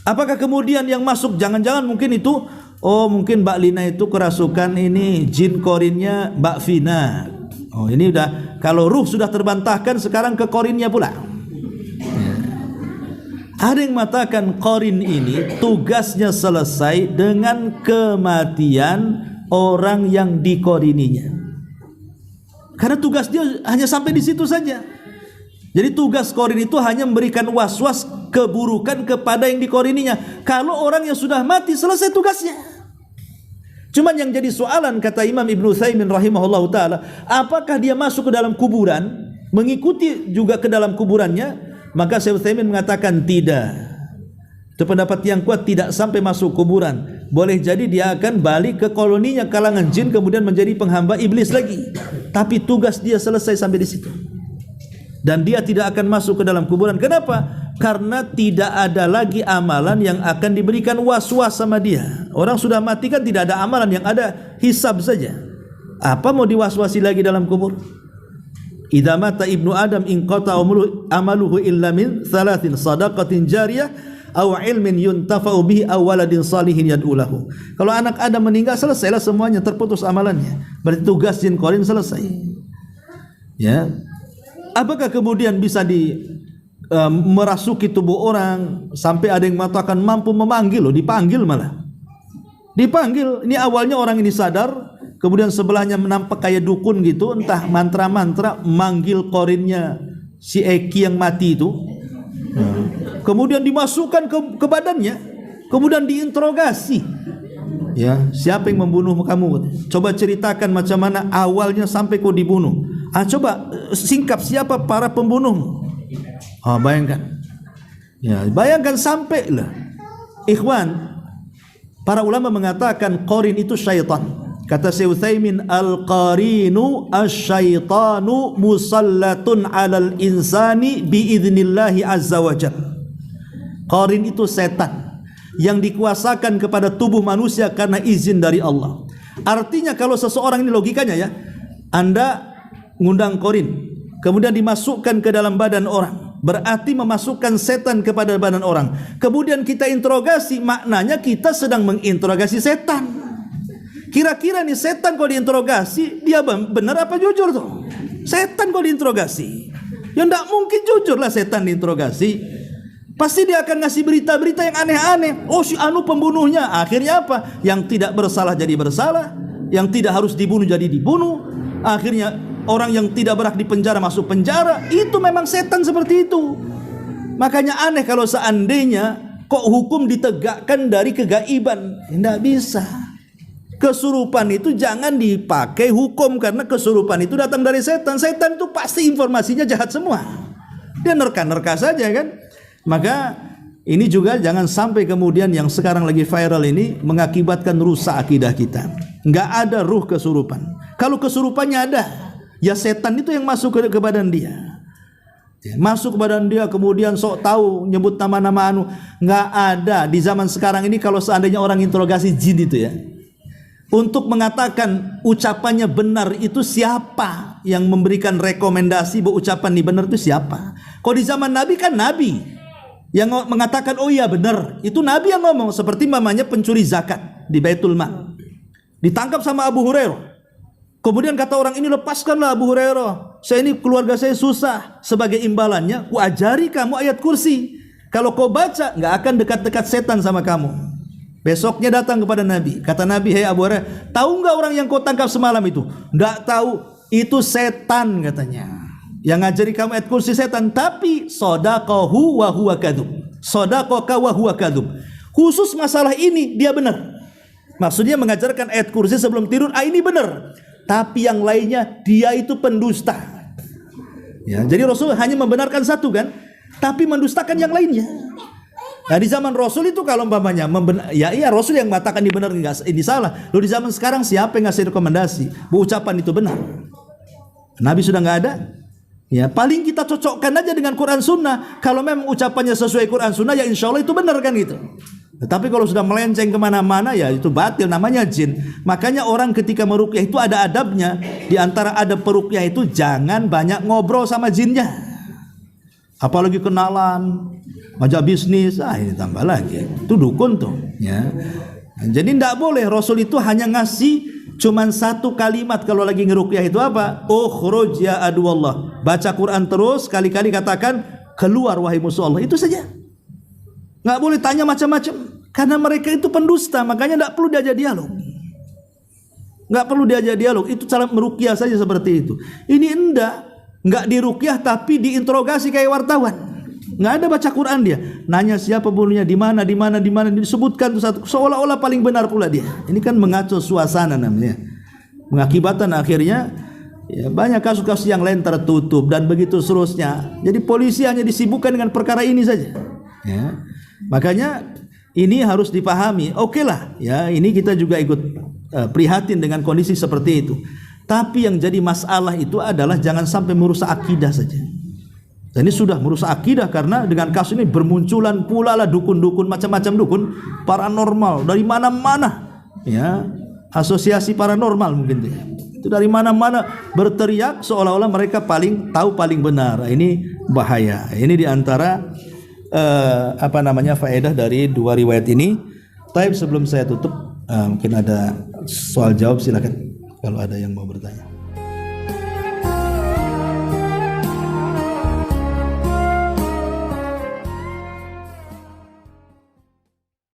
B: Apakah kemudian yang masuk, jangan-jangan mungkin itu, oh mungkin Mbak Lina itu kerasukan ini jin korinnya Mbak Vina. Oh ini udah, kalau ruh sudah terbantahkan, sekarang ke korinnya pula. Ada yang mengatakan korin ini tugasnya selesai dengan kematian orang yang dikorininya. Karena tugas dia hanya sampai di situ saja. Jadi tugas korin itu hanya memberikan was-was keburukan kepada yang dikorininya. Kalau orang yang sudah mati, selesai tugasnya. Cuman yang jadi soalan, kata Imam Ibnu Utsaimin rahimahullah ta'ala, apakah dia masuk ke dalam kuburan, mengikuti juga ke dalam kuburannya? Maka Syekh Utsaimin mengatakan tidak. Itu pendapat yang kuat, tidak sampai masuk kuburan. Boleh jadi dia akan balik ke koloninya kalangan jin, kemudian menjadi penghamba iblis lagi. Tapi tugas dia selesai sampai di situ. Dan dia tidak akan masuk ke dalam kuburan. Kenapa? Karena tidak ada lagi amalan yang akan diberikan was-was sama dia. Orang sudah mati kan tidak ada amalan, yang ada hisab saja. Apa mau diwaswasi lagi dalam kubur? Idza mata ibnu Adam inqata amaluhu illa min thalathin, sadaqatin jariyah aw ilmin yuntafa'u bihi aw waladin salihin yad'ulahu. Kalau anak Adam meninggal, selesailah semuanya, terputus amalannya. Berarti tugas jin korin selesai. Ya. Apakah kemudian bisa merasuki tubuh orang sampai ada yang mengatakan mampu memanggil, loh, dipanggil malah. Dipanggil. Ini awalnya orang ini sadar, kemudian sebelahnya nampak kayak dukun gitu, entah mantra-mantra manggil korinnya si Eki yang mati itu. Kemudian dimasukkan ke badannya, kemudian diinterogasi. Ya, siapa yang membunuh kamu? Coba ceritakan macam mana awalnya sampai kau dibunuh. Coba singkap siapa para pembunuh. Bayangkan. Ya, bayangkan sampai lah. Ikhwan, para ulama mengatakan qarin itu syaitan. Kata Syekh Utsaimin, al-qarinu asy-syaitanu musallatun 'alal insani biidznillah azza wajalla. Qarin itu setan yang dikuasakan kepada tubuh manusia karena izin dari Allah. Artinya kalau seseorang, ini logikanya ya, Anda ngundang qarin, kemudian dimasukkan ke dalam badan orang, berarti memasukkan setan kepada badan orang. Kemudian kita interogasi, maknanya kita sedang menginterogasi setan. Kira-kira nih setan kalau diinterogasi, dia benar apa jujur tuh? Setan kalau diinterogasi, ya enggak mungkin jujur lah setan diinterogasi. Pasti dia akan ngasih berita-berita yang aneh-aneh. Oh, si anu pembunuhnya. Akhirnya apa? Yang tidak bersalah jadi bersalah, yang tidak harus dibunuh jadi dibunuh. Akhirnya orang yang tidak berhak di penjara masuk penjara. Itu memang setan seperti itu. Makanya aneh kalau seandainya kok hukum ditegakkan dari kegaiban. Tidak bisa. Kesurupan itu jangan dipakai hukum, karena kesurupan itu datang dari setan. Setan itu pasti informasinya jahat semua. Dia nerka-nerka saja kan. Maka ini juga jangan sampai kemudian yang sekarang lagi viral ini mengakibatkan rusak akidah kita. Nggak ada ruh kesurupan. Kalau kesurupannya ada, ya setan itu yang masuk ke badan dia. Masuk ke badan dia, kemudian sok tahu nyebut nama-nama anu. Nggak ada di zaman sekarang ini. Kalau seandainya orang interogasi jin itu ya, untuk mengatakan ucapannya benar itu siapa yang memberikan rekomendasi bahwa ucapan ini benar itu siapa? Kalau di zaman Nabi kan Nabi yang mengatakan oh iya benar, itu Nabi yang ngomong. Seperti mamanya pencuri zakat di Baitul Mal, ditangkap sama Abu Hurairah. Kemudian kata orang ini, lepaskanlah Abu Hurairah, saya ini keluarga saya susah. Sebagai imbalannya, ku ajari kamu ayat kursi. Kalau kau baca, nggak akan dekat-dekat setan sama kamu. Besoknya datang kepada Nabi. Kata Nabi, hei Abu Hurairah, tahu nggak orang yang kau tangkap semalam itu? Nggak tahu, itu setan katanya. Yang ngajari kamu ayat kursi setan. Tapi sodaqahu wa huwa kadzub. Sodaqaka wa huwa kadzub. Khusus masalah ini dia benar. Maksudnya mengajarkan ayat kursi sebelum tidur, ini benar. Tapi yang lainnya dia itu pendusta. Ya, jadi Rasul hanya membenarkan satu kan, tapi mendustakan yang lainnya. Nah, di zaman Rasul itu kalau umpamanya iya Rasul yang mengatakan ini benar, ini salah. Loh, di zaman sekarang siapa yang ngasih rekomendasi bahwa ucapan itu benar? Nabi sudah nggak ada. Ya, paling kita cocokkan aja dengan Quran Sunnah. Kalau memang ucapannya sesuai Quran Sunnah, ya insya Allah itu benar kan gitu. Tetapi kalau sudah melenceng kemana-mana, ya itu batil, namanya jin. Makanya orang ketika meruqyah itu ada adabnya. Di antara adab peruqyah itu jangan banyak ngobrol sama jinnya. Apalagi kenalan, ngajak bisnis, ini tambah lagi. Itu dukun tuh. Ya. Jadi tidak boleh. Rasul itu hanya ngasih cuman satu kalimat kalau lagi ngeruqyah itu apa? Ukhruj ya aduwallah. Baca Quran terus, kali-kali katakan keluar wahai musuh Allah. Itu saja. Nggak boleh tanya macam-macam, karena mereka itu pendusta. Makanya nggak perlu diajak dialog. Nggak perlu diajak dialog. Itu cara meruqyah saja seperti itu. Ini nggak diruqyah tapi diinterogasi kayak wartawan. Nggak ada baca Quran dia. Nanya siapa bunuhnya, di mana, disebutkan tuh satu. Seolah-olah paling benar pula dia. Ini kan mengacau suasana namanya. Mengakibatkan akhirnya ya, banyak kasus-kasus yang lain tertutup dan begitu seterusnya. Jadi polisi hanya disibukkan dengan perkara ini saja. Ya. Makanya ini harus dipahami. Oke lah, ya ini kita juga ikut prihatin dengan kondisi seperti itu. Tapi yang jadi masalah itu adalah jangan sampai merusak akidah saja. Dan ini sudah merusak akidah karena dengan kasus ini bermunculan pula lah dukun-dukun, macam-macam dukun paranormal dari mana-mana. Ya, asosiasi paranormal mungkin itu dari mana-mana berteriak seolah-olah mereka paling tahu, paling benar. Ini bahaya. Ini diantara faedah dari dua riwayat ini. Taib, sebelum saya tutup, mungkin ada soal jawab, silakan kalau ada yang mau bertanya.